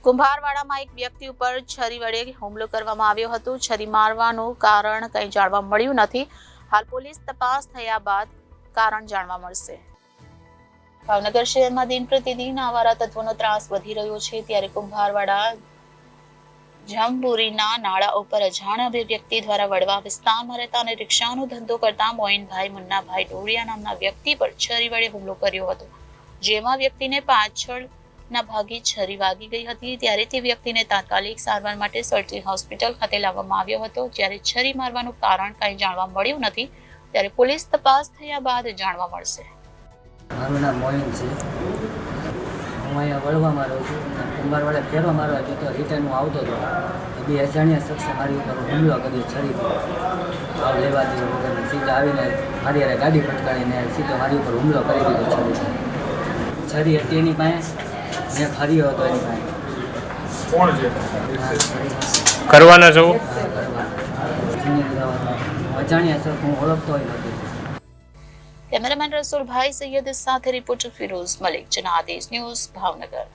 કુંભારવાડામાં એક વ્યક્તિ ઉપર છરી વડે હુમલો કરવામાં આવ્યો હતો। છરી મારવાનું કારણ કંઈ જાણવા મળ્યું નથી। હાલ પોલીસ તપાસ થયા બાદ કારણ જાણવા મળશે। ભાવનગર શહેરમાં દિન પ્રતિદિન આવારા તત્વોનો ત્રાસ વધી રહ્યો છે, ત્યારે કુંભારવાડા જમબુરીના નાળા ઉપર અજાણ્યા વ્યક્તિ દ્વારા વડવા વિસ્તારમાં રહેતા અને રિક્ષાનો ધંધો કરતા મોઇનભાઈ મુન્નાભાઈ ડોડિયા નામના વ્યક્તિ પર છરી વડે હુમલો કર્યો હતો, જેમાં વ્યક્તિને પાછળના ભાગે છરી વાગી ગઈ હતી। ત્યારે તે વ્યક્તિને તાત્કાલિક સારવાર માટે સરટી હોસ્પિટલ ખાતે લાવવામાં આવ્યો હતો। જ્યારે છરી મારવાનું કારણ કંઈ જાણવા મળ્યું નથી, ત્યારે પોલીસ તપાસ થયા બાદ જાણવા મળશે। મારું નામ મોઇન છે। હું અહીંયા વડવામાં રહું છું। કુંભારવાડા ફેરવા મારવા જતો રિટર્ન હું આવતો હતો, બે અજાણ્યા શખ્સે મારી ઉપર હુમલો કર્યો છરીથી। ભાવ લેવા દીધો વગર સીધા આવીને મારી યારે ગાડી ફટકારીને સીધો મારી ઉપર હુમલો કરી દીધો છરીથી। છરી હતી એની પાસે, મેં ફર્યો હતો એની પાસે। કોણ છે કરવાના છો? અજાણ્યા શખ્સ હું ઓળખતો હોય નથી। કેમેરામેન રસુલભાઈ સૈયદ સાથે રિપોર્ટર ફિરોઝ મલિક, જનાદેશ ન્યૂઝ, ભાવનગર।